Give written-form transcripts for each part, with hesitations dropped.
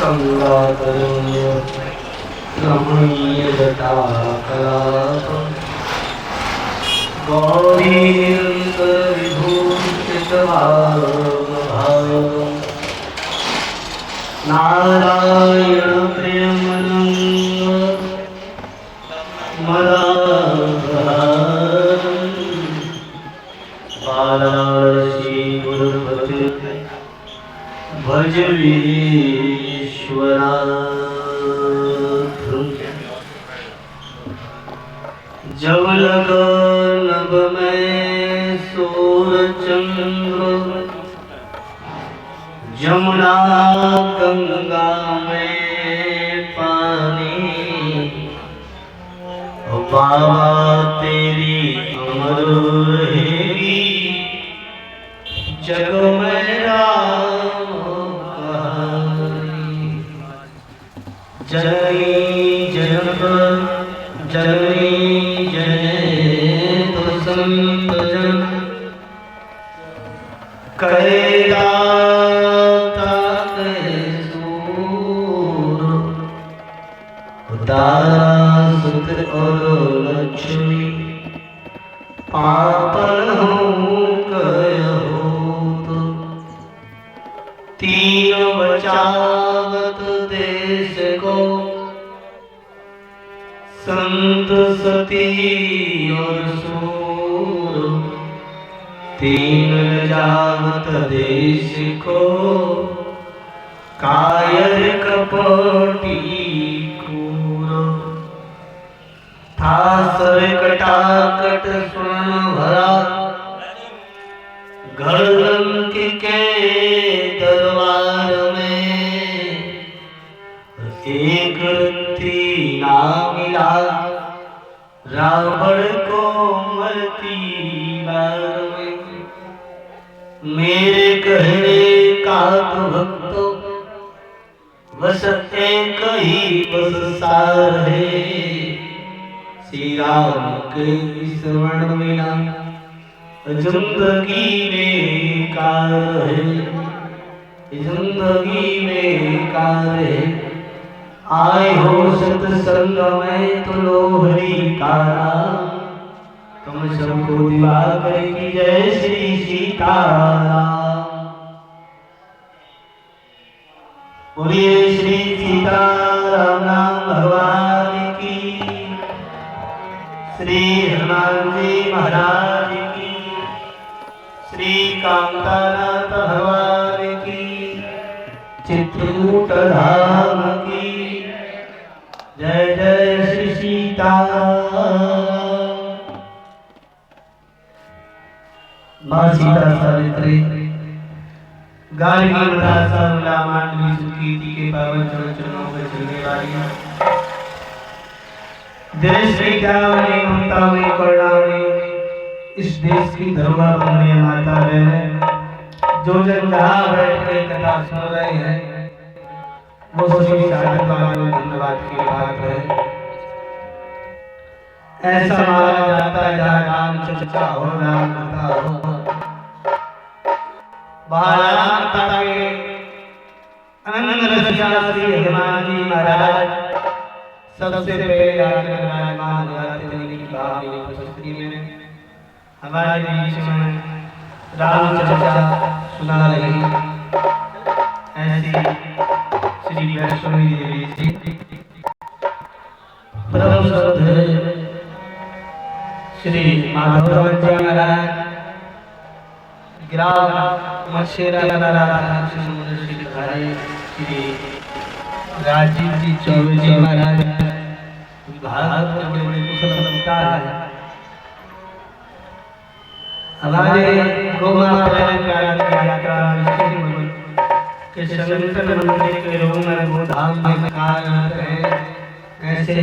गंगाधरो रमणीयजटाकलापम् गौरीन्द्रविभूषितभावभावम् नारायणप्रियमनङ्ग मदारम् वाराणसी गुरुपते भज विश्वनाथ। जब लगा नभ में सूरचंद्र जमुना गंगा में पानी बाबा तेरी अमर रहेगी जग में राम कहानी। जननी जनक जननी जनेत संत जन करेगा दासुत और लक्ष्मी पापन हो कहो तो तीन बचावत देश को संत सती और सूर तीन जावत देश को कायर कपटी था सर कटाकट स्वर्ण भरा गढ़ के दरबार में एक रत्ती ना मिला रावण को मरती बार में। मेरे कहने का तो भक्तों बस एक ही बस सार है श्री राम के स्मरण बिना जिंदगी बेकार है जिंदगी बेकार है। आए हो सत्संग में तो लो हरि का नाम तुम सबको दिवा करेगी जय श्री सीताराम। बोलिए श्री सीताराम नाम भगवान की श्री हनुमान जी महाराज की श्री कामतानाथ भगवान की चित्रकूट धाम की जय जय श्री सीताराम। माँ सीता सावित्री गार्गी मदासा मांडवी सुकीर्ति के पावन चरणों पर चलने वाली देश की त्यागनी ममता में करुणा में इस देश की धरोहर बनने माता बहन जो जन जहाँ बैठ के कथा सुन रहे हैं वो सभी साधक वालों धन्यवाद की बात है। ऐसा माना जाता है जहाँ राम चर्चा हो राम कथा हो वहाँ राम कथा के अनंत रसिया श्री हनुमान जी महाराज सबसे पहले आकर विराजमान होते हैं की भावनी उपस्थिति में हमारे बीच में राम चर्चा सुना रही ऐसी श्री वैष्णवी देवी जी परम श्रद्धेय श्री माधव जी महाराज ग्राम मछेरा श्री राजीव जी चौबे जी महाराज भारत में कुशलता है। हमारे गोमाता यात्रा के संगठन मंदिर के रूप में वो धाम में कार्य हैं ऐसे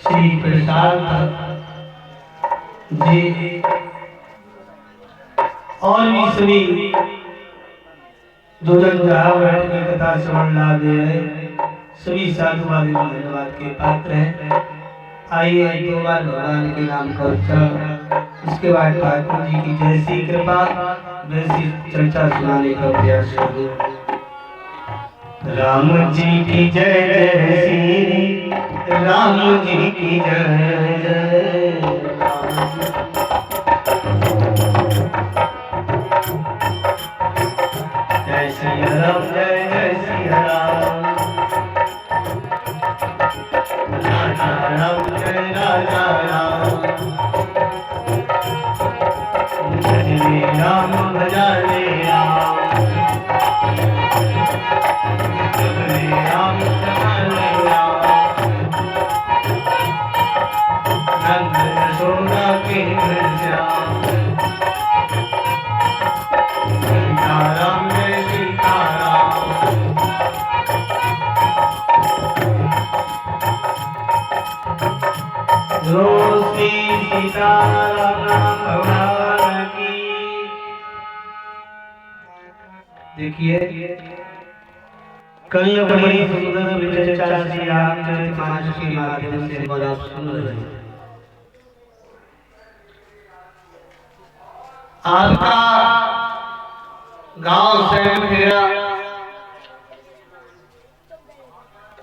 श्री प्रसाद जी और भी सभी जो जन जहाँ बैठ के कथा श्रवण लाभ दे रहे सभी साधु वाले धन्यवाद के पात्र हैं। आइए दो बार भगवान के नाम का उच्चारण उसके बाद ठाकुर जी की जैसी कृपा वैसी चर्चा सुनाने का प्रयास करें। राम जी की जय जय श्री राम जी की जय जय जय श्री राम जय जय श्री राम राजा राम जय राजा राम जय राम भजले राम राम जय राम नंद यशोदा के श्याम सीताराम जय सीताराम श्री सीताराम भगवान की। देखिए कल बड़ी सुंदर विचर्चा श्री रामचरितमानस के माध्यम से बड़ा सुन रहे हैं। आपका गांव स्वयं मेरा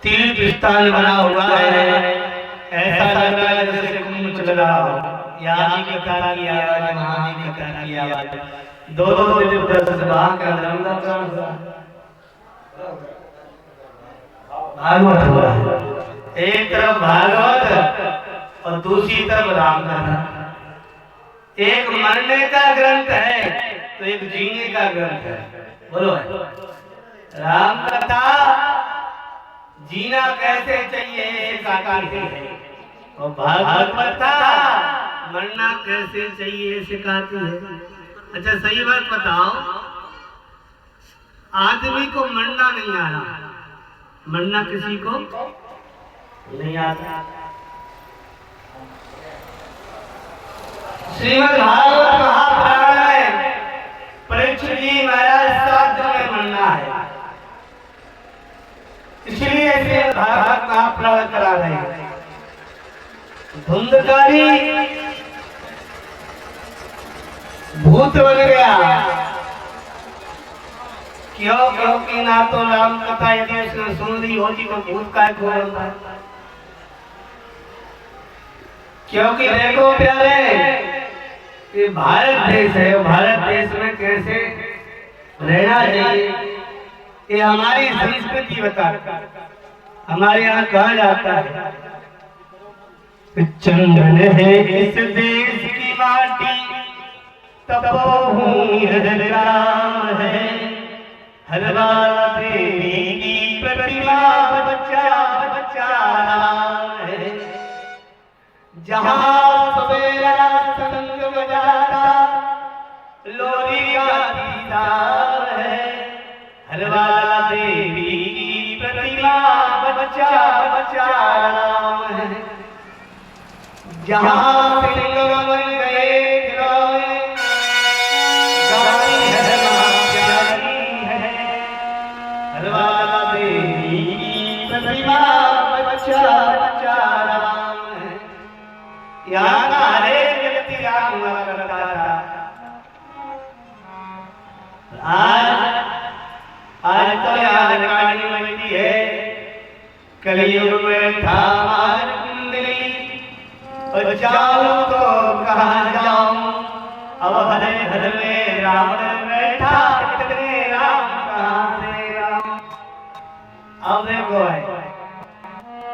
तीर्थ स्थान बना हुआ है। ऐसा लग रहा है जैसे कुंभ चल रहा हो। यहाँ की कथा की आवाज, वहाँ की कथा की आवाज, दो दर्शन वहाँ का भागवत हो रहा है। एक तरफ भागवत और दूसरी तरफ राम कथा। एक मरने का ग्रंथ है तो एक जीने का ग्रंथ है। बोलो राम कथा जीना कैसे चाहिए सिखाती है और भागवत कथा मरना कैसे चाहिए सिखाती है। अच्छा सही बात बताओ, आदमी को मरना नहीं आ रहा, मरना किसी को नहीं आता। श्रीमद् भागवत महापुराण में परीक्षित जी महाराज साथ में मरना है, इसलिए इसे भागवत महापुराण करा रहे हैं। धुंधकारी भूत बन गया। क्यों? क्योंकि ना तो राम कथा यदि उसने सुन ली होती तो भूत काय को बनता। क्योंकि देखो प्यारे, ये भारत देश है, भारत देश में कैसे रहना चाहिए ये हमारी संस्कृति बताता है। हमारे यहाँ कहा जाता है चंदन है इस देश की माटी, तपोभूमि राम है, हरवाला देवी की प्रतिमा बच्चा बच्चा राम है। जहाँ सवेरा संग बजाता लोरी का है, हरवाला देवी की प्रतिमा बच्चा बच्चा राम है। जहाँ सिंह बन गए गाड़ी है हरवाला देवी की प्रतिमा बच्चा बच्चा राम है। यहाँ का हरेक व्यक्ति राम करता था। आज तो यहाँ कहानी बनती है, कलयुग में था मार कुंडली और जाऊं तो कहाँ जाऊं, अब हरे हर में रावण बैठा, कितने राम कहाँ से राम। अब देखो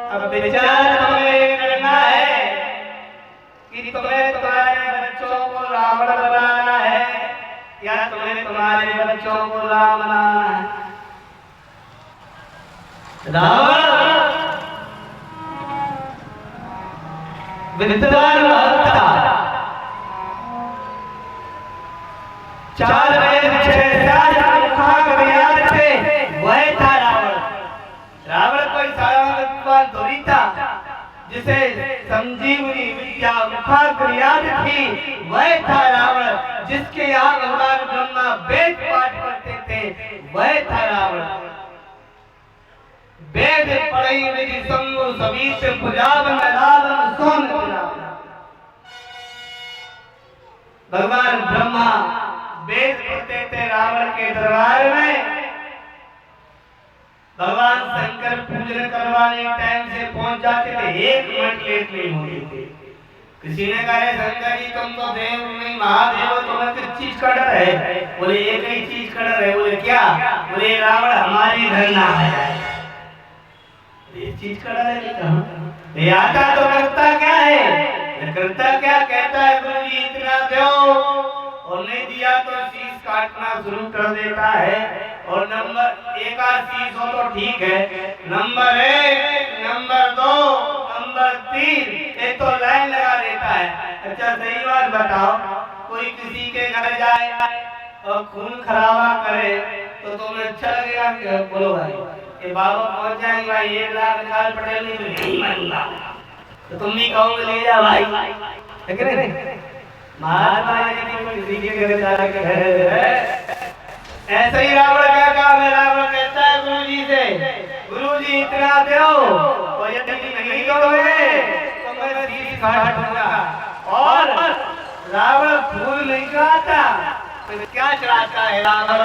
अब विचार तुम्हें करना है कि तुम्हें तुम्हारे बच्चों को रावण बनाना है या तुम्हें तुम्हारे बच्चों को राम बनाना है। रावण विद्वान था, 4 वेद 6 शास्त्र मुखाग्रयात थे, वह था रावण। रावण कोई साधारण विद्वान थोड़ी था, जिसे संजीवनी विद्या मुखाग्रयात थी, वह था रावण। जिसके यहाँ भगवान ब्रह्मा वेद पाठ करते थे, वह था रावण। वेद पढ़ई मेरी संगो समीत पुजावन रावण सोन। भगवान ब्रह्मा वेद पढ़ते थे रावण के दरबार में, भगवान शंकर पूजन करवाने टाइम से पहुंच जाते थे, 1 मिनट लेट नहीं होते थे। किसी ने कहा शंकर जी तुम तो देव नहीं महादेव हो, तुम्हें किस चीज का डर है? बोले एक ही चीज का डर है। बोले क्या? बोले रावण हमारे घर ना आ जाए। इस चीज का डर है कहाँ? ये आता तो करता क्या है? करता क्या? कहता है गुरु जी इतना दो, और नहीं दिया तो शीश काटना शुरू कर देता है। और नंबर 1 का शीश हो तो ठीक है, नंबर 1, नंबर 2, नंबर 3 ये तो लाइन लगा देता है। अच्छा सही बात बताओ, कोई किसी के घर जाए और खून खराबा करे तो तुम्हें अच्छा लगेगा? बोलो भाई, ये बाबा पहुंच जाएंगे भाई 1 लाख निकाल पटेल नहीं तो नहीं मानूंगा, तो तुम भी कहोगे ले जा भाई, है कि नहीं? महात्मा जी किसी के घर जाके ऐसे ही रावण क्या काम है? रावण कहता है गुरु जी से, गुरु जी इतना दो, और यदि नहीं दोगे तो मैं शीश काट दूंगा। और रावण फूल नहीं चढ़ाता, तो क्या चढ़ाता है रावण?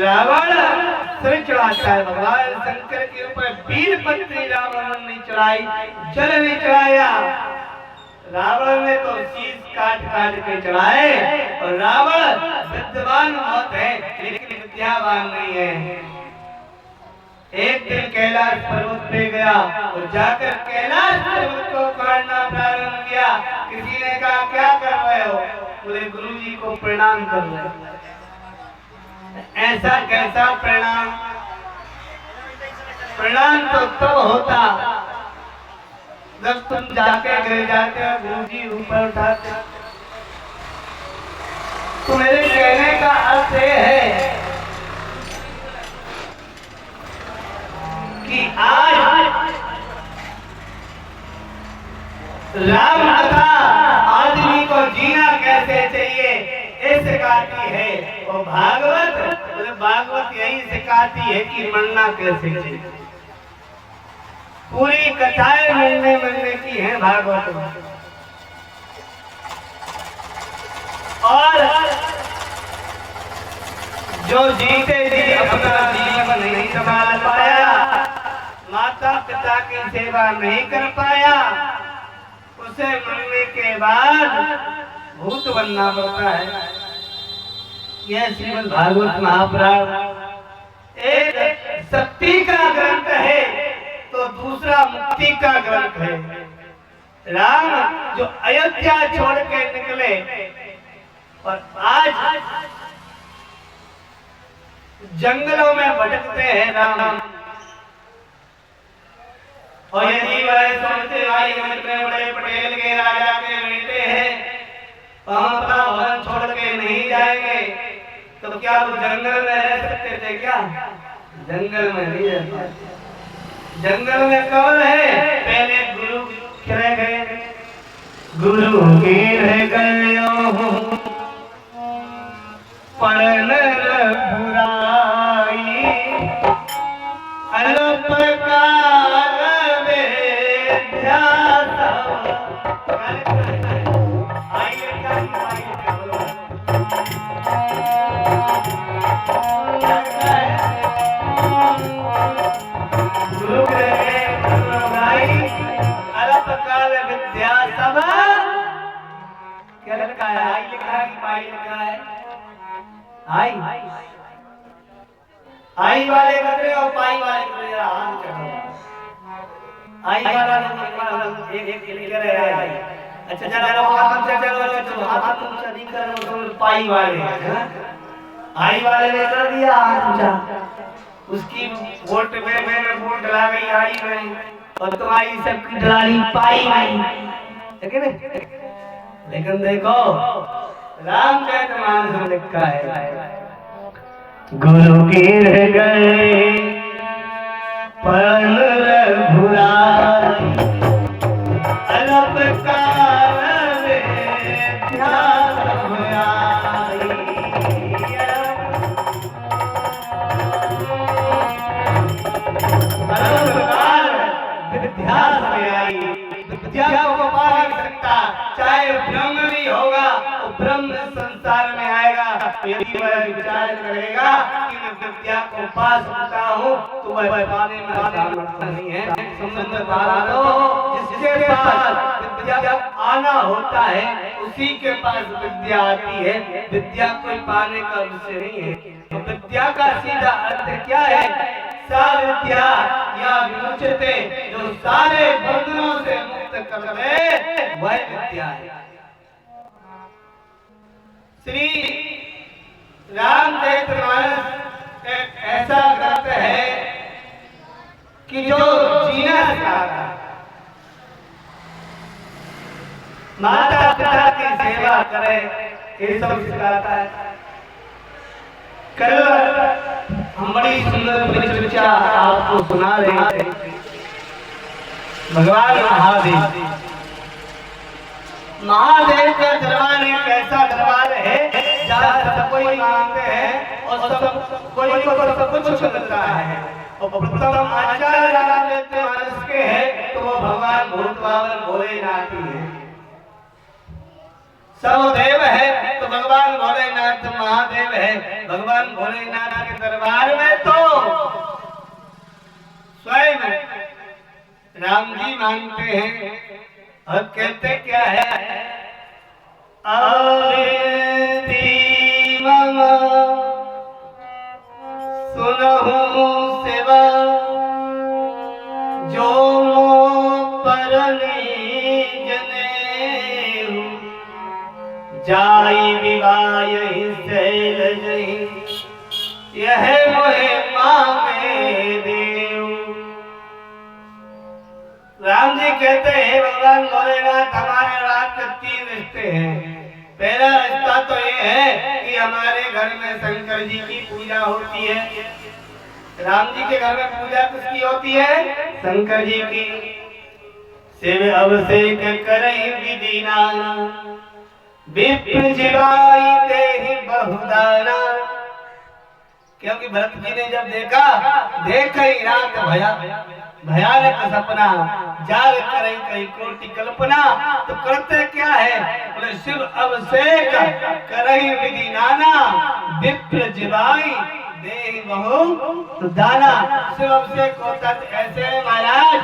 रावण सिर चढ़ाता है। भगवान शंकर के ऊपर बील पत्नी रावण नहीं चढ़ाई, जल नहीं चढ़ाया। रावण ने तो शीश काट काट के चढ़ाए, और रावण विद्वान बहुत है लेकिन विद्यावान नहीं है। एक दिन कैलाश पर्वत पे गया और जाकर कैलाश पर्वत को उखाड़ना प्रारंभ किया। किसी ने कहा क्या कर रहे हो? बोले गुरु जी को प्रणाम कर रहे हो। ऐसा कैसा प्रणाम? प्रणाम तो तब होता जब तुम जाके गिर जाते हो, गुरु जी ऊपर उठाते। तो मेरे कहने का अर्थ ये है कि आज राम कथा आदमी को जीना कैसे चाहिए ये सिखाती है, और भागवत यही सिखाती है कि मरना कैसे चाहिए। पूरी कथाएं मरने की हैं भागवत में। और जो जीते जी अपना जीवन नहीं संभाल पाया, माता पिता की सेवा नहीं कर पाया, उसे मरने के बाद भूत बनना पड़ता है। यह श्रीमद् भागवत महापुराण एक शक्ति का ग्रंथ है तो दूसरा मुक्ति का ग्रंथ है। राम जो अयोध्या छोड़ के निकले और आज जंगलों में भटकते हैं राम। और यदि वह सोचते भाई हम इतने बड़े पटेल के राजा के बेटे हैं, अपना भवन छोड़ के नहीं जाएंगे, तो क्या वो जंगल में रह सकते थे? क्या जंगल में नहीं रह पाते। जंगल में कौन है? पहले गुरु रह गए, गुरु के रह गए पढ़न बुराई अल्पकाल विद्या सब क्या लिखा है? आई लिखा है कि पाई लिखा है? आई आई वाले कपड़े और पाई वाले कपड़े हाथ चढ़ो। आई वाला एक लेकर है आई। अच्छा चलो हाथ से चलो हाथ ऊंचा नहीं करो तो पाई वाले आई वाले ने कर दिया हाथ ऊंचा, उसकी वोट में मैंने वोट डला गई आई में, और तुम्हारी सबकी डलानी पाई में, है कि नहीं? लेकिन देखो रामचरितमानस में लिखा है गुरु गिर गए पढ़न रघुराई अल्पकाल ध्यान आई। अल्पकाल विद्या में आई, विद्या को पा नहीं सकता, चाहे ब्रह्म भी होगा, ब्रह्म संसार में आएगा। यदि वह विचार करेगा कि मैं विद्या को पा सकता हूँ, तो वह पाने में सामर्थ्य नहीं है। समझदार हो, जिसके पास विद्या आना होता है उसी के पास विद्या आती है। विद्या कोई पाने का विषय नहीं है। तो विद्या का सीधा अर्थ क्या है? सा विद्या या विमुच्यते, जो सारे बंधनों से मुक्त कर दे, वह विद्या है। श्री रामचरितमानस एक ऐसा ग्रंथ है कि जो जीना सिखाता है। माता पिता की सेवा करे, ये सब सिखाता है। कल हम बड़ी सुंदर परिचर्चा आपको सुना रहे थे। भगवान महादेव का दरबार एक ऐसा दरबार है जहाँ सब कोई मानते हैं और सब कोई को सब कुछ मिलता है। और प्रथम आचार्य रामचरितमानस के है तो वो भगवान भूतवाहन भोलेनाथ ही है। सर्वदेव है तो भगवान भोलेनाथ महादेव है। भगवान भोलेनाथ के दरबार में तो स्वयं राम जी मानते हैं और कहते क्या है? अवेति मम सुनहु सेवा, जो मो परनी जनेहु, जाई विवाहि शैलजहि, यह मोहे मांगे देव। राम जी कहते हैं भगवान भोलेनाथ हमारे रात के 3 रिश्ते हैं। पहला रिश्ता तो ये है कि हमारे घर में शंकर जी की पूजा होती है। राम जी के घर में पूजा किसकी होती है? शंकर जी की। शिव अभिषेक करहि विधि नाना, विप्र जीवाई देहि बहुदाना। क्योंकि भरत जी ने जब देखा ही रात भयानक सपना, जाग करई कई कोटि कल्पना, तो करते क्या है? बोले शिव अभिषेक करई विधि नाना, विप्र जीवाई देहि बहु दाना। शिव अभिषेक होता तो ऐसे है महाराज,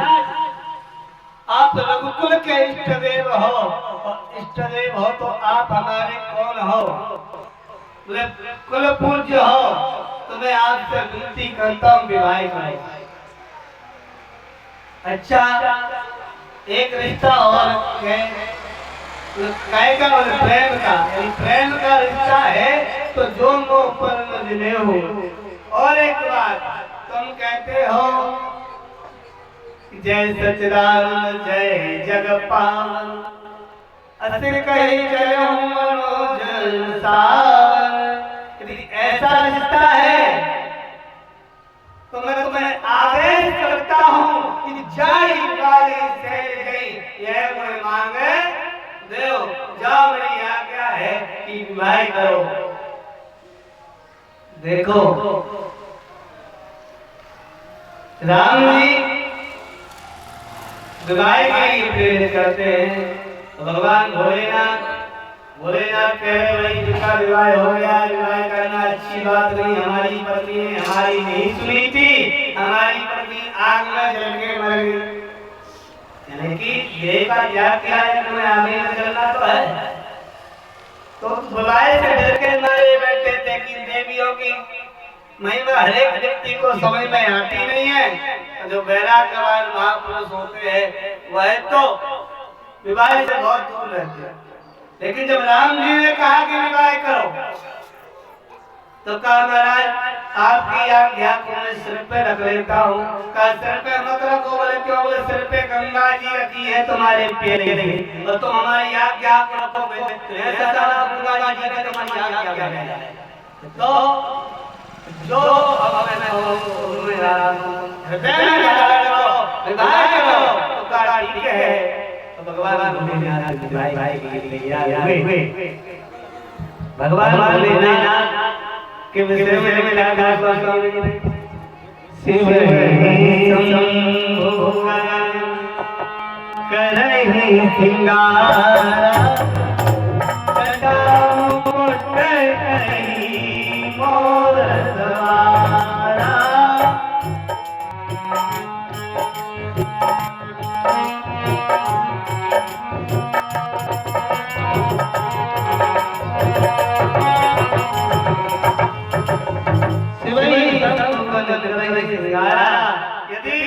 आप रघुकुल के इष्ट देव हो, और इष्ट देव हो तो आप हमारे कौन हो? बोले कुल पूज्य हो, तो मैं आपसे विनती करता हूँ विवाह करो। अच्छा, एक रिश्ता और है का प्रेम का, प्रेम का रिश्ता है तो जो मोह पर न मिले हो। और एक बात तुम कहते हो जय सच्चिदानंद जय जगपाल, असुर कही चलो मनोज सावन। यदि ऐसा रिश्ता है तो मैं तुम्हें आदेश करता हूँ कि जाई वाली से गई, यह मुझे मांगे देव। जाओ, मेरी आज्ञा है कि विवाह करो। देखो राम जी विवाह के लिए प्रेरित करते हैं। भगवान भोलेनाथ कह रहे भाई जिसका विवाह हो गया, विवाह करना अच्छी बात नहीं। हमारी पत्नी ने हमारी नहीं सुनी थी, हमारी पत्नी आग में जल के मर गई। यानी कि देव का त्याग किया है, तुम्हें आगे में जलना तो है। तो विवाह से डर के मारे बैठे थे कि देवियों की महिमा हर एक व्यक्ति को समझ में आती नहीं है। जो वैराग्यवान महापुरुष होते हैं वह तो विवाह से बहुत दूर रहते हैं। लेकिन जब राम जी ने कहा कि विवाह करो, तो कहा महाराज आपकी आज्ञा को मैं सिर पे रख लेता हूँ। कहा सिर पे मत रखो। बोले क्यों? बोले सिर पे गंगा जी रखी है तुम्हारे पेड़े नहीं, और तुम हमारी आज्ञा को रखोगे तो ऐसा गंगा जी ने तुम्हारी आज्ञा है। तो जो विवाह करो तो कहा ठीक है। भगवान भोलेनाथ भाई के लिए भगवान भोलेनाथ के विषय में लिखा स्वामी शिव शंभु करहि सिंगारा, जटा मुकुट मोर सवार। शिवई सर्वमंगल निर्णय सिंगारा। यदि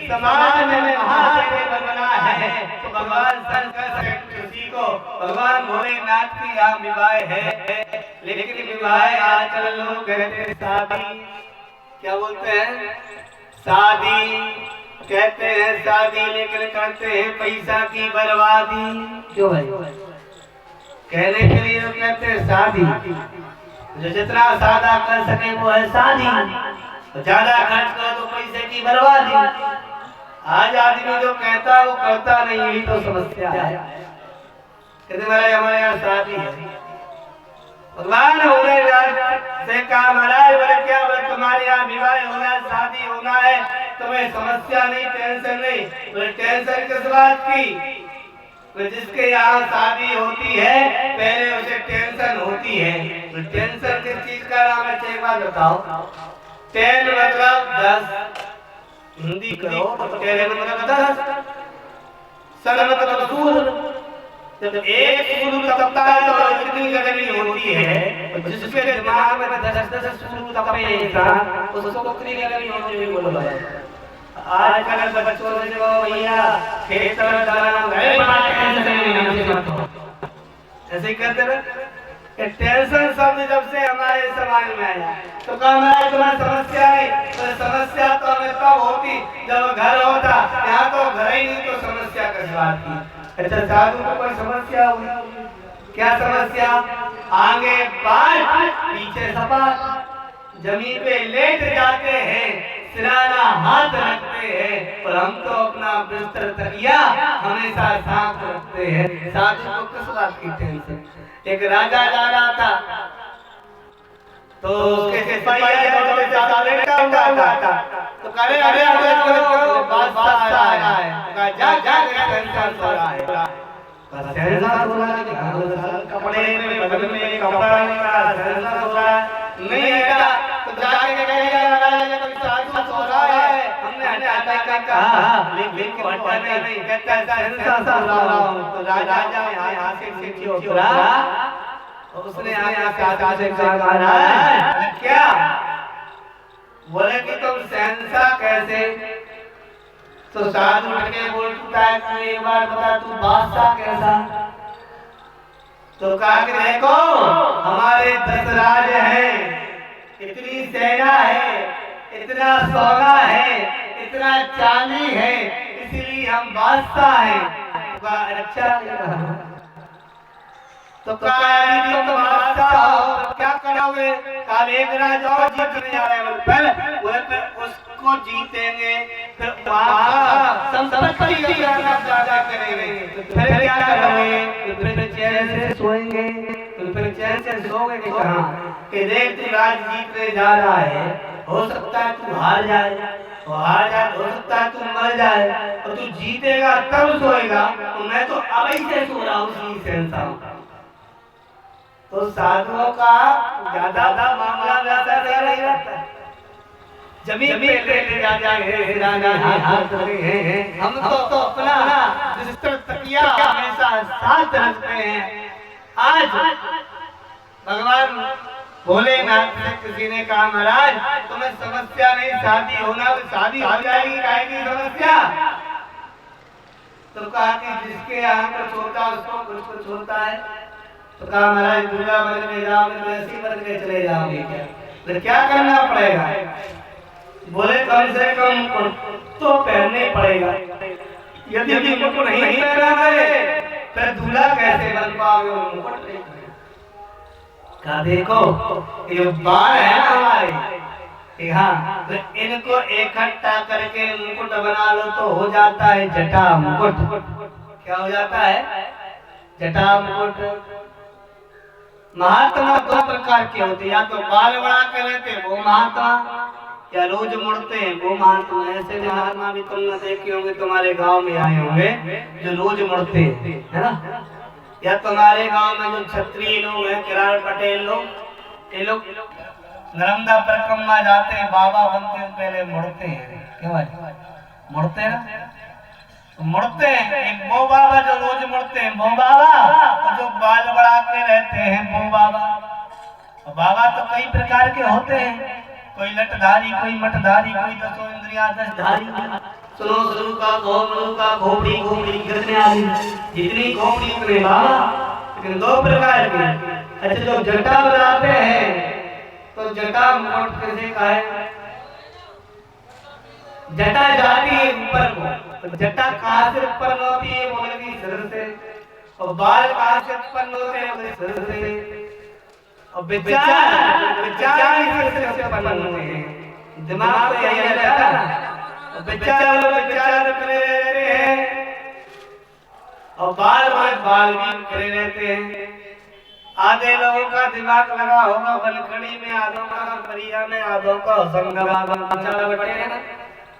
समाज में महादेव बना है तो भगवान शंकर से किसी को भगवान भोलेनाथ की यहाँ विवाह है, लेकिन विवाह आजकल लोग कहते हैं शादी, क्या बोलते हैं शादी, कहते हैं शादी, लेकिन करते हैं पैसा की बर्बादी। क्यों भाई? कहने के लिए कहते हैं शादी, जो जितना सादा कर सके वो है शादी, तो ज्यादा खर्च करो तो पैसे की बर्बादी। आज आदमी जो कहता है वो करता नहीं, यही तो समस्या है। कहते महाराज हमारे यहाँ शादी है, भगवान भोलेनाथ से कहा महाराज बोले क्या, बोले तुम्हारे यहाँ विवाह होना है, शादी होना है, तुम्हें समस्या नहीं, टेंशन नहीं। बोले टेंशन किस बात की? तो जिसके यहाँ शादी होती है पहले उसे टेंशन होती है। तो टेंशन किस चीज का नाम है? एक बात बताओ, टेन मतलब 10, हिंदी करो तो टेन मतलब 10, सन मतलब सूर। जब एक सूर तपता है तो कितनी गर्मी होती है, जिसके दिमाग में 10 सूर तपे इंसान उसको कितनी गर्मी होती है बोलो। आजकल बच्चों से जो भैया खेत में डालना है ऐसे ही करते ना। टेंशन शब्द जब से हमारे समाज में आया तो कहा तुम्हारी समस्या नहीं, तो समस्या तो हमें तब होती जब घर होता, यहाँ तो घर ही नहीं तो समस्या किस बात की? अच्छा साधु को कोई समस्या हुई, क्या समस्या? आगे बाढ़ पीछे सपाट, जमीन पे लेट जाते हैं, सिराना हाथ रखते हैं, और हम तो अपना बिस्तर तकिया हमेशा साथ रखते हैं। साधु को किस बात की टेंशन? एक राजा जा रहा था तो उसके सिपाही लेटा हुआ था, तो करे अरे अरे बादशाह आया है, कहा जा जा टेंशन सो रहा है। शहंशाह सो रहा है, कपड़े में बदन में कपड़ा नहीं रहा, शहंशाह सो रहा है, नहीं आया तो जाके कहेगा राजा कोई साधु सो रहा है, हमने हटाने का कहा लेकिन हटा नहीं, कहता है शहंशाह सो रहा हूं। तो राजा यहाँ से उतरा, उसने आगे से कहा क्या? बोले कि तुम शहंशाह कैसे? तो साधु उठ के बोलता है तू एक बार बता तू बादशाह कैसा? तो कहा कि देखो हमारे 10 राज हैं, इतनी सेना है, इतना सोना है, इतना चांदी है, इसलिए हम बादशाह हैं। तो कहा अच्छा, तो कहा तुम बादशाह हो क्या करोगे? कहा एक राज और जीतने जा रहे हैं, पहले उसको जीतेंगे फिर संपत्ति ज्यादा करेंगे, फिर क्या करोगे? फिर चैन से सोएंगे, फिर चैन से सोओगे कि कहां? कि देख तू राज जीतने जा रहा है, हो सकता है तू हार जाए, हार जाए हो सकता है तू मर जाए, और तू जीतेगा तब सोएगा। तो मैं तो अभी से सो रहा हूँ उसी शहंशाह। तो साधुओं का ज्यादा मामला वैसा नहीं रहता, जमीन पे लेटे जाते हैं, सिराना हाथ रखते हैं, हम तो अपना बिस्तर तकिया हमेशा साथ रखते हैं। आज भगवान भोलेनाथ से किसी ने कहा महाराज तुम्हें समस्या नहीं, शादी होना तो शादी हो जाएगी, काहेगी समस्या? तो कहा कि जिसके यहाँ कुछ होता है उसको कुछ होता है। तो कहा महाराज दूल्हा बन के जाओगे तो ऐसी बन के चले जाओगे क्या? तो क्या करना पड़ेगा? बोले कम से कम तो पहनने पड़ेगा, यदि मुकुट नहीं पहनावे फिर दूल्हा कैसे बन पाओगे? मुकुट नहीं। कहा देखो ये बाल है हमारे, हाँ तो इनको इकट्ठा करके मुकुट बना लो तो हो जाता है जटा मुकुट। क्या हो जाता है? जटा मुकुट। महात्मा 2 प्रकार के होते हैं, या तो बाल बड़ा के रहते हैं वो महात्मा, या रोज मुड़ते हैं वो महात्मा। ऐसे महात्मा भी तुमने देखे होंगे, तुम्हारे गांव में आए होंगे जो रोज मुड़ते हैं, है ना? या तुम्हारे गांव में जो क्षत्रिय लोग हैं, किराड़ पटेल लोग, ये लोग नर्मदा परिक्रमा जाते हैं, बाबा बनते हैं, पहले मुड़ते हैं। क्यों भाई? मुड़ते हैं ना, मुड़ते हैं। एक वो बाबा जो रोज मुड़ते हैं वो बाबा, और जो बाल बढ़ा के रहते हैं वो बाबा। बाबा तो कई प्रकार के होते हैं, कोई लटधारी, कोई मठधारी, कोई दसों इंद्रिया दसधारी। सुनो सुनो का घोमड़ू का खोपड़ी खोपड़ी गिरने वाली, जितनी खोपड़ी उतने बाबा। लेकिन दो प्रकार के। अच्छा, जो जटा बनाते हैं तो जटा मोट कैसे का है? जटा जाती है ऊपर को, तो जटा कहाँ से उत्पन्न होती है? बोले कि सिर से। और बाल कहाँ से उत्पन्न होते हैं? बोले सिर से। और विचार विचार से उत्पन्न होते हैं। दिमाग तो यही रहता है। विचार करे रहते हैं और बाल भी करे रहते हैं। आधे लोगों का दिमाग लगा होगा बनखड़ी में, आधों का परिया में, आधों का होशंगाबाद में।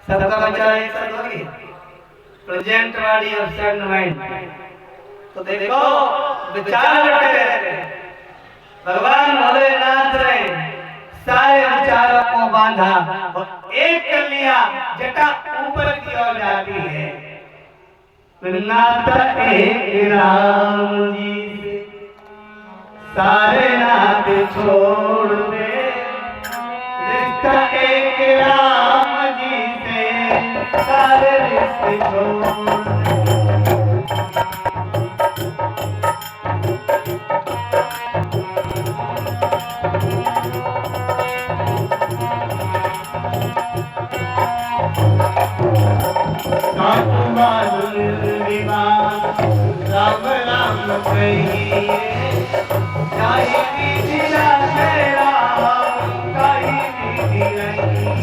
सबका विचार एक साथ होगी। प्रेजेंट बॉडी और सेंड माइंड। तो देखो विचार बटे रहते हैं। भगवान भोलेनाथ ने सारे विचारों को बांधा और एक कर लिया। जटा ऊपर की ओर जाती है। नाता एक राम जी से सारे नाते छोड़ दे। रिश्ता एक राम जी से सारे रिश्ते छोड़ दे। राम राम कहिए, काई विधि रहे राम, काई विधि रहिए।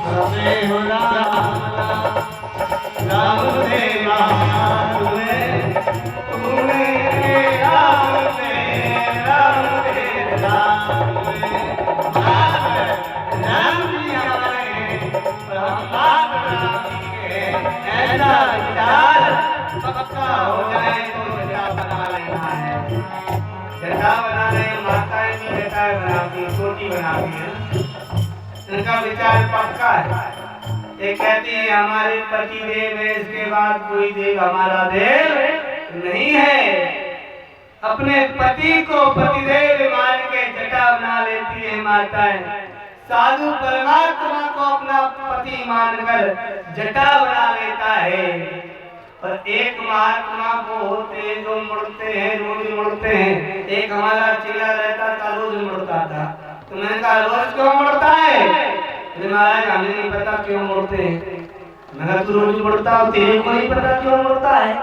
हमें हो राम राम से मारुए, तुम्हें राम से राम जी हमारे ऐसा विचार पक्का हो जाए तो जटा बना लेना है। जटा बनाने माताएं भी जटा बनाती, छोटी बनाती है। इनका विचार पक्का है। ये कहती है हमारे पति देव है, इसके बाद कोई देव हमारा देव नहीं है। अपने पति को पतिदेव मान के जटा बना लेती है माताएं। साधु परमात्मा को अपना पति मानकर जटा बना लेता है। और एक महात्मा वो होते हैं जो मुड़ते हैं, रोज मुड़ते हैं। एक हमारा चेला रहता था, रोज मुड़ता था। तो मैंने कहा रोज क्यों मुड़ता है? महाराज हमें नहीं पता क्यों मुड़ते हैं। मैंने तू रोज मुड़ता हो, तेरे को नहीं पता क्यों मुड़ता है?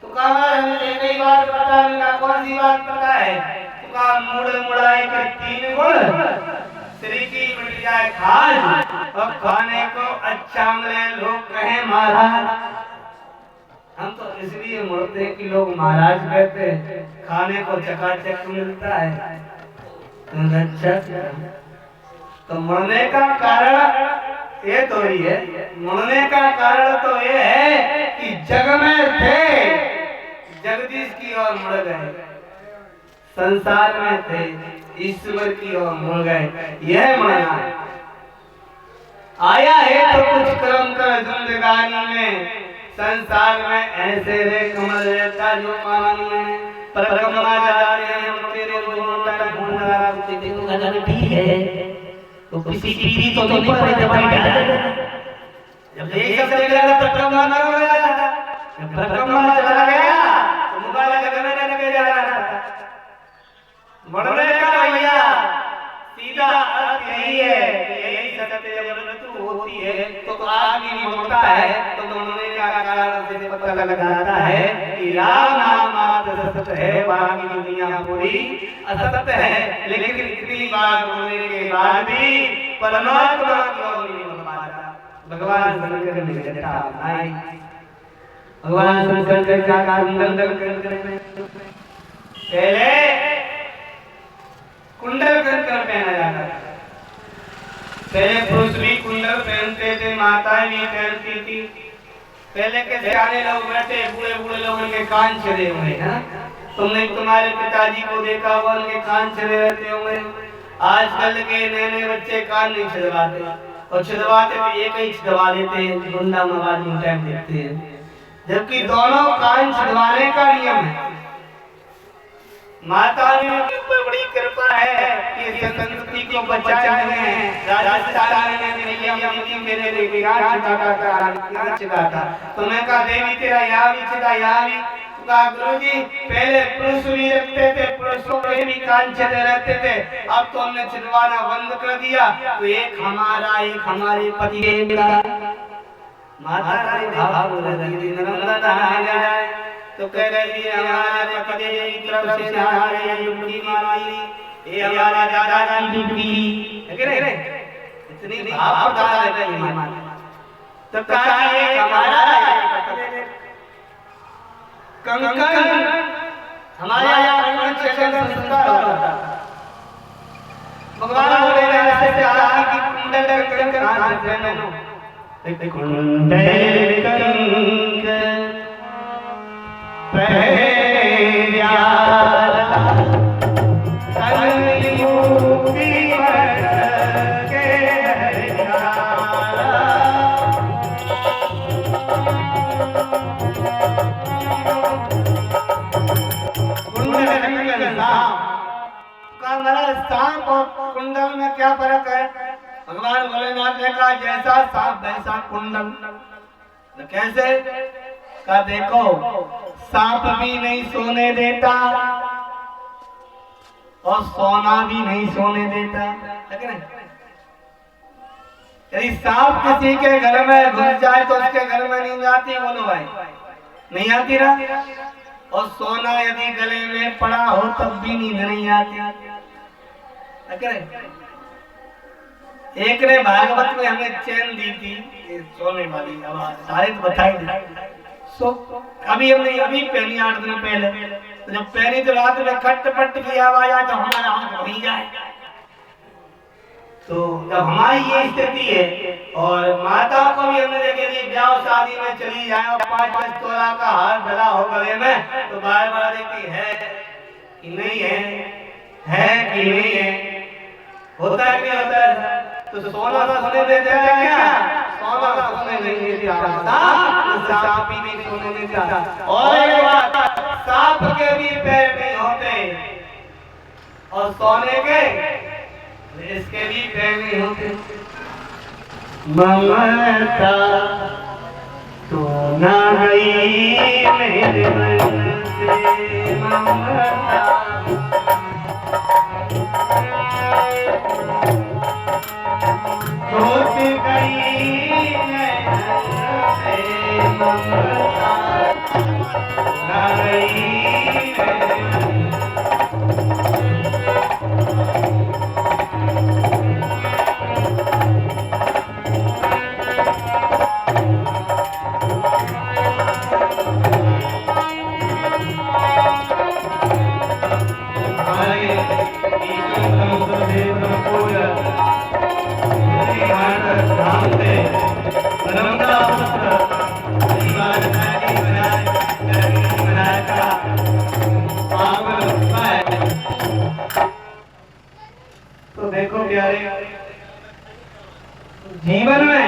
तो कहा हमें कई बार पता है। कौन सी बात पता है? तो कहा मुड़ मुड़ाए के 3 गुण, श्री की मिट जाए खाज और खाने को अच्छा मिले लोग कहें महाराज। हम तो इसलिए मुड़ते हैं कि लोग महाराज कहते हैं, खाने को चकाचक मिलता है। अच्छा, तो मुड़ने का कारण ये तो ही है। मुड़ने का कारण तो ये है कि जग में थे, जगदीश की ओर मुड़ गए। संसार में थे, ईश्वर की ओर मुड़ गए। यह मुड़ना आया है तो कुछ कर्म कर जिंदगानी में। संसार में ऐसे रे कमल रहता जो पानी में। परिक्रमा जाते हैं हम तेरे मोटा ढूंढ रहा देखो अगर ठीक है तो किसी की तो नहीं पड़े दवाई डाल। जब एक सब देख रहा था परिक्रमा न हो रहा था। जब परिक्रमा चला गया तो मोबाइल जगह में लगे जा रहा था। मुड़ने का भैया सीधा अर्थ यही है। यही सत्य जब मृत्यु होती है तो आदमी मुड़ता है। तो मुड़ने का कारण से पता लगाता है कि राम नाम मात्र सत्य है, बाकी दुनिया पूरी असत्य है। लेकिन इतनी बात बोलने के बाद भी परमात्मा की ओर नहीं मुड़ पाता। भगवान शंकर ने जटा बनाई। भगवान शंकर का कुंडल पहले कुंडल कर पहना जाता था। पहले पुरुष भी कुंडल पहनते थे, माताएं भी पहनती थी। पहले के सियाने लोग बैठे, बूढ़े बूढ़े लोग उनके कान छिदे हुए हैं। तुमने तुम्हारे पिताजी को देखा होगा, उनके कान छिदे रहते होंगे। आजकल के नए नए बच्चे कान नहीं छिदवाते, और छिदवाते तो एक ही छिदवा लेते हैं, गुंडा मवाली टाइम देखते हैं। जबकि दोनों कान छिदवाने का नियम है। माता ने उनके ऊपर बड़ी कृपा है कि इस संस्कृति को बचाए हैं। राजस्थान में मैया मम्मी मेरे लिए गान चुका था। तो मैं कहा देवी तेरा यहाँ भी चुका, यहाँ भी कहा गुरुजी पहले पुरुष भी रखते थे, पुरुषों के भी कान छिदे रहते थे, अब तो हमने छिदवाना बंद कर दिया। तो एक हमारा एक हमारे पति देव माता रानी भाव नर्मदा नहाने जाए तो कह रही है हमारे पति की तरफ से नहाए युक्ति मारी, ये हमारे दादा की युक्ति है कि नहीं, इतनी भाव बता रहे हैं। तो कहा है हमारा कंकन हमारे यहाँ संस्कार होता है। भगवान बोले ऐसे चाहा कि कुंडल कंकन हाथ पहनो, कुंडल कंकन पहना कली मुक्ति के सांप और कुंडल में क्या फर्क है? भगवान भोलेनाथ ने कहा जैसा सांप वैसा कुंडल। कैसे? का देखो सांप भी नहीं सोने देता और सोना भी नहीं सोने देता, यदि सांप किसी के घर में घुस जाए तो उसके घर में नींद आती, बोलो भाई नहीं आती ना। और सोना यदि गले में पड़ा हो तब भी नींद नहीं आती। एक ने भागवत में हमें चैन दी थी, सोने वाली आवाज सारे तो बताई दी। अभी हमने अभी पहनी 8 दिन पहले, तो जब पहनी तो रात में खटपट की आवाज आए तो हमारा हाथ वही जाए। तो जब हमारी ये स्थिति है और माता को भी हमने देखे थी ब्याह शादी में चली जाए और 5-5 तोला का हार डला हो गले में, तो बार बार देखती है कि नहीं है कि नहीं है, होता है कि होता है। तो सोना सोने देते हैं क्या? सोना सोने नहीं देता, सांप भी नहीं सोने देता। और एक बात, सांप के भी पैर नहीं होते और सोने के इसके भी पैर नहीं होते। ममता तू ना गई मेरे मन से, ममता छूट गई नैन से, ममता ना गई तो देखो प्यारे, जीवन में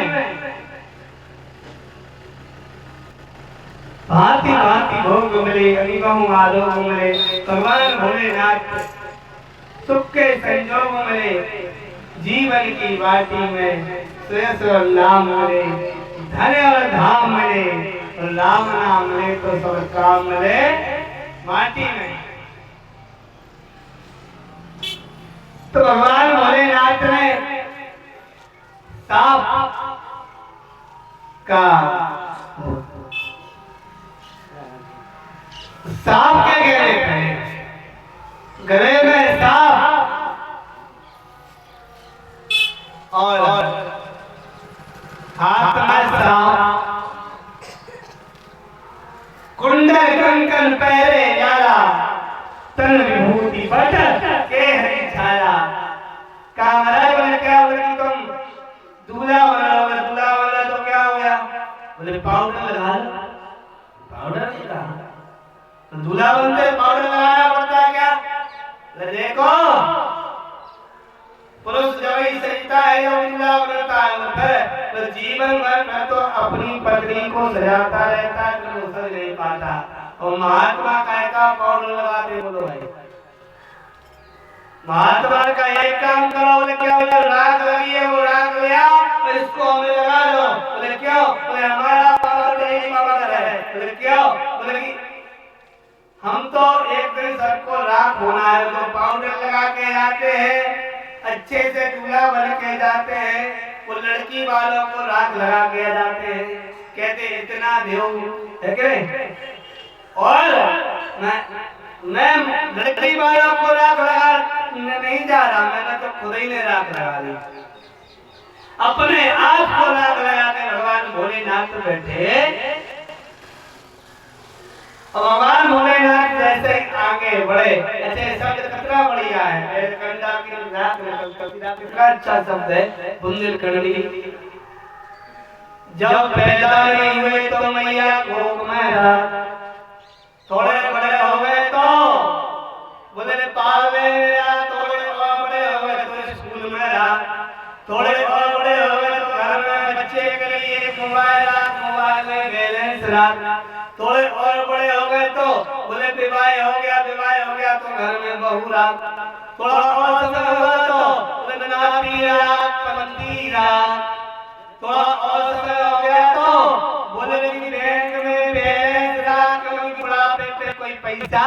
भांति भांति भोग मिले, अनुभव आलोक मिले, भगवान भोलेनाथ सुख के संजोग मिले, जीवन की वाटी में श्रेयस और नाम मिले, धन और धाम मिले, और नाम नाम मिले तो सब काम मिले माटी में। तो भगवान भोलेनाथ ने सांप का सांप के गले में सांप और हाथ में सांप, कुंडल कंकन पैरे जाला, तन विभूति बट के हरि छाया। कहा महाराज बोले क्या हो गया, तुम दूल्हा होना, दूल्हा होना तो क्या हो गया? बोले पाउडर लगा लो। पाउडर नहीं लगा, तो दूल्हा बनते पाउडर लगाना पड़ता है क्या? देखो पुरुष जब ही सजता है जब दूल्हा बनता है, तो जीवन भर में तो अपनी पत्नी को सजाता रहता है, तो सज नहीं पाता। और महात्मा काय का पाउडर लगाते, बोलो भाई महात्मा का एक काम करो, बोले क्या, बोले राख लगी है, वो राख ले आओ और इसको हमें लगा दो। बोले क्यों, बोले हमारा पावर नहीं पावर है। बोले क्यों, बोले कि हम तो एक दिन सबको राख होना है, तो पाउडर लगा के जाते हैं, अच्छे से दूल्हा बन के जाते हैं, वो लड़की वालों को राख लगा के जाते हैं, कहते इतना दो है कि और मैं लड़की वालों को राख लगा नहीं जा रहा, मैंने तो खुद ही ने राख लगा दी, अपने आप को राख लगा के भगवान भोलेनाथ बैठे। और भगवान भोलेनाथ जैसे आगे बढ़े, ऐसे शब्द कितना बढ़िया है, कंडा की राख कितना अच्छा शब्द है, बुंदेलखंडी। जब पैदा नहीं हुए तो मैया कोख में रहा, थोड़े बड़े हो गए तो बोले पावे, थोड़े और बड़े हो गए तो स्कूल में रहा, थोड़े और बड़े हो गए तो घर में बच्चे के लिए मोबाइल में बैलेंस रहा, थोड़े और बड़े हो गए तो बोले विवाह हो गया तो घर में बहू रहा, थोड़ा और समय हुआ तो बोले नाती रहा, पति रहा, थोड़ा और समय हो गया तो बोले बैंक में बैलेंस रहा, क्योंकि बुढ़ापे पे कोई पैसा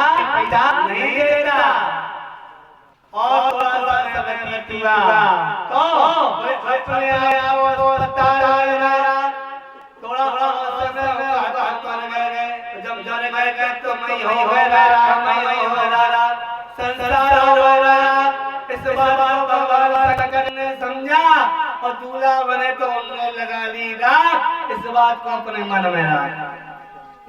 नहीं देता, और थोड़ा सा समय बीतूगा तो बोले आया वो थोड़ा जब जाने गए तो मैं हो रहा संसार हो रहा। इस बात भगवान शंकर ने समझा और दूल्हा बने तो उन्होंने लगा ली राख, इस बात को अपने मन में रखा।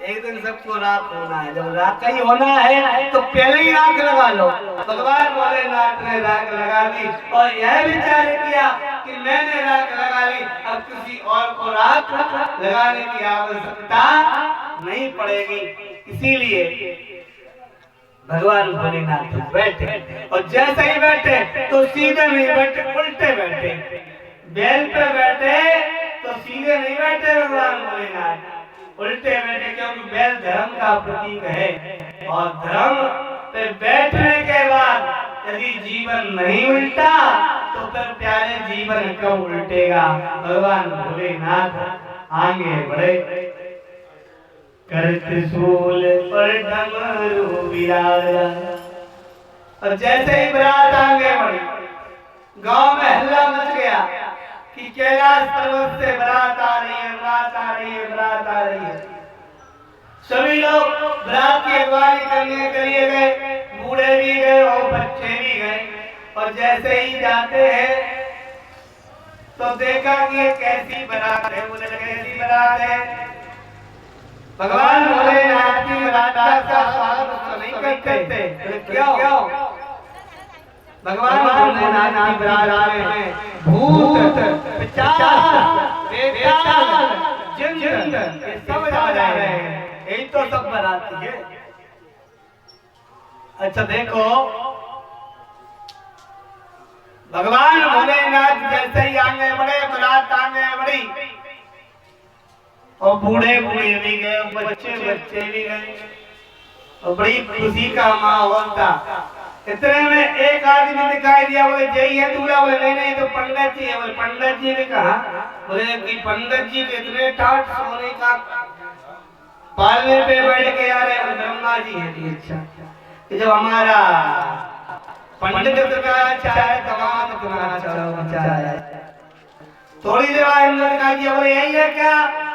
एक दिन सबको राख होना है, जब राख ही होना है तो पहले ही राख लगा लो। भगवान भोलेनाथ ने राख लगा दी और यह विचार किया कि मैंने राख लगा ली, अब किसी और को राख लगाने की आवश्यकता नहीं पड़ेगी। इसीलिए भगवान भोलेनाथ बैठे और जैसे ही बैठे तो सीधे नहीं बैठे, उल्टे बैठे, बैल पे बैठे तो सीधे नहीं बैठे भगवान भोलेनाथ, उल्टे बैठे, क्योंकि बैल धर्म का प्रतीक है और धर्म पे बैठने के बाद यदि जीवन नहीं उल्टा तो फिर प्यारे जीवन कब उल्टेगा। भगवान भोलेनाथ आगे बढ़े, कर त्रिशूल पर डमरू बिराजा, और जैसे ही बारात आगे बढ़ी गांव में हल्ला मच गया कि कैलाश पर्वत से बारात आ रही है, बारात आ रही है, बारात आ रही है। सभी लोग बारात की अगवानी करने के लिए गए, बूढ़े भी गए और बच्चे भी गए, और जैसे ही जाते हैं तो देखा कि ये कैसी बारात है, बोले कैसी बारात है। भगवान भोलेनाथ की बारात का स्वागत तो नहीं करते, क्यों? भगवान भोलेनाथ की बारात में भूत, पिशाच, जिन ये सब आ रहे हैं, यही तो सब बाराती है। अच्छा देखो, भगवान भोलेनाथ जैसे ही आगे बढ़े, बारात आगे बढ़ी और बूढ़े भी गए, बच्चे भी गए और बड़ी खुशी का माहौल था। इतने में एक आदमी दिखाई दिया, बोले जय है दूल्हा, बोले नहीं तो पंडित जी है। बोले पंडित जी ने कहा, बोले कि पंडित जी के इतने ठाट सोने का पालने पे बैठ के आ रहे हैं, ब्रह्मा जी है जी। अच्छा, जब हमारा पंडित का चाहे तमाम तुम्हारा चाहे थोड़ी देर बाद बोले यही है क्या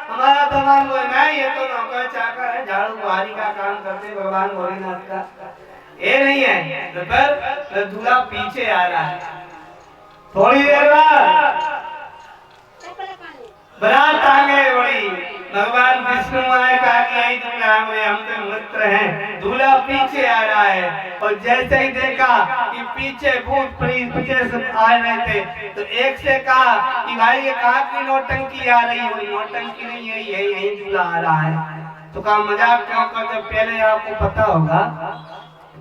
हमारा भगवान? बोले नहीं, ये तो नौकर चाकर है, झाड़ू बुहारी का काम करते भगवान भोलेनाथ का, ये नहीं है। तो फिर दूल्हा पीछे आ रहा है। थोड़ी देर बाद बारात आगे बढ़ी, भगवान विष्णु आए, कहा कि यही दूल्हा में हम तो मित्र हैं। दूल्हा पीछे आ रहा है और जैसे ही देखा कि पीछे भूत प्रेत पीछे से आ रहे थे तो एक से कहा कि भाई ये कहाँ की नौटंकी आ रही है? नौटंकी नहीं है, यही दूल्हा आ रहा है। तो कहा मजाक क्यों करते? पहले आपको पता होगा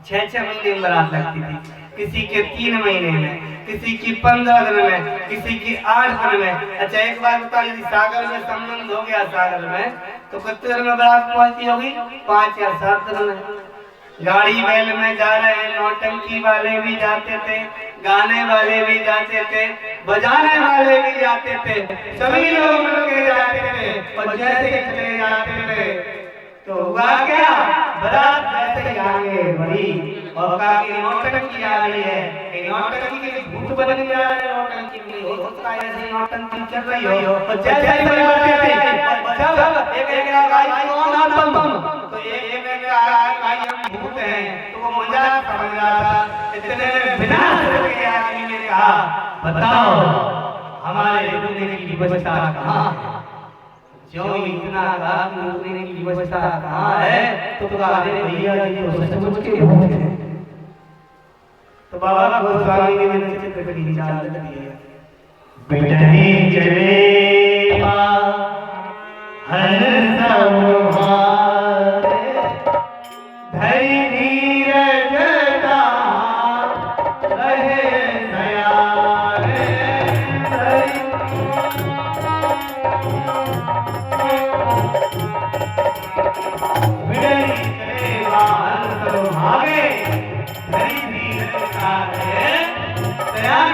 6 महीने में बारात लगती थी, किसी के 3 महीने में, किसी की 15 दिन में, किसी की 8 दिन में। अच्छा एक बात बताओ, यदि सागर में संबंध हो गया सागर में तो कितने दिन में बारात पहुंचती होगी? 5 या 7 दिन में। गाड़ी बैल में जा रहे हैं, नौटंकी वाले भी जाते थे, गाने वाले भी जाते थे, बजाने वाले भी जाते थे, सभी लोग मिलके जाते थे। और जैसे ही चले जाते थे तो हुआ क्या, बारात जैसे ही आगे बढ़ी और कहा कि नौटंकी आ रही है, कि नौटंकी के भूत बन जा रहे हैं, नौटंकी नहीं हो सकता ऐसे नौटंकी चल रही हो। और जैसे ही बढ़ते थे सब एक भाई कौन आप तुम, तो एक ने कहा भाई हम भूत हैं, तो वो मजाक समझ रहा था। इतने में विनाश हो गया, आदमी ने कहा बताओ हमारे रुकने की व्यवस्था कहाँ है। जो इतना रात में रुकने की व्यवस्था कहाँ है, तो कहा अरे भैया ये तो सचमुच के भूत हैं। तो बाबा गोस्वामी ने चित्र की विचार दिए, बिटनी चले हर संहार धरि धीरज रहे दयाल बिटनी चले वाहन संभागे धरि धीरज दयाल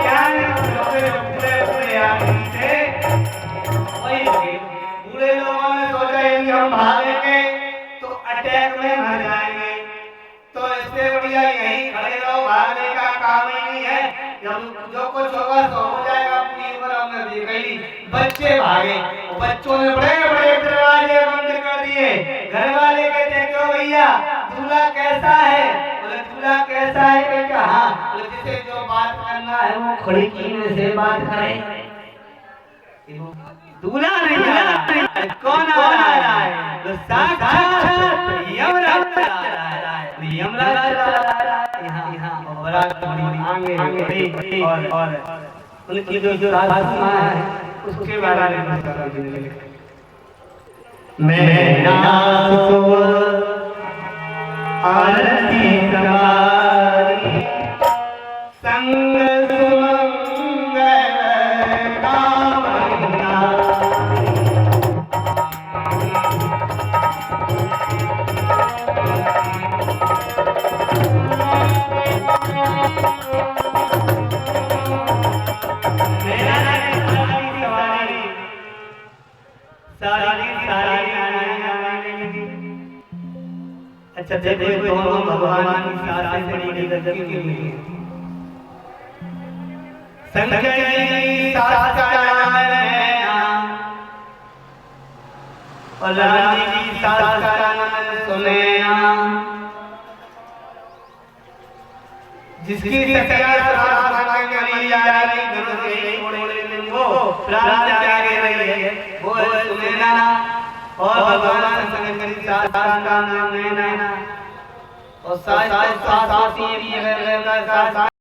क्या पूरे लोगों ने सोचा कि हम भागेंगे तो अटैक में मर जाएंगे, तो इससे बढ़िया यही खड़े रहो, भागने का काम ही नहीं है, जब जो कुछ होगा सो हो जाएगा। अपनी उम्र हमने देख ली। बच्चे भागे, बच्चों ने बड़े बड़े दरवाजे बंद कर दिए। घर वाले कहते क्यों भैया दूल्हा कैसा है, बोले दूल्हा कैसा है, कि कहा बोले जिसे जो बात करना है वो खिड़की से बात करे। दूल्हा नहीं आ रहा, कौन आ रहा है, तो साक्षात यमराज आ रहा है। यमराज आ रहा है यहाँ बारात आगे बढ़ी और उनकी जो राजकुमार है उसके बारे में मैं नासो आरती तुम्हारी संग सुमंगल कामना। अच्छा देखो दोनों भगवान की साथ बड़ी गजब की हुई है। शंकर जी सास का नाम नैना और रानी की सास का नाम सुनैना। जिसकी सखिया सास मांगे मरी जा रही, घरों से यही मोड़े दिन वो प्राण त्यागे रही है, वो है सुनैना। और भगवान शंकर जी सास का नाम नैना और सास सास सास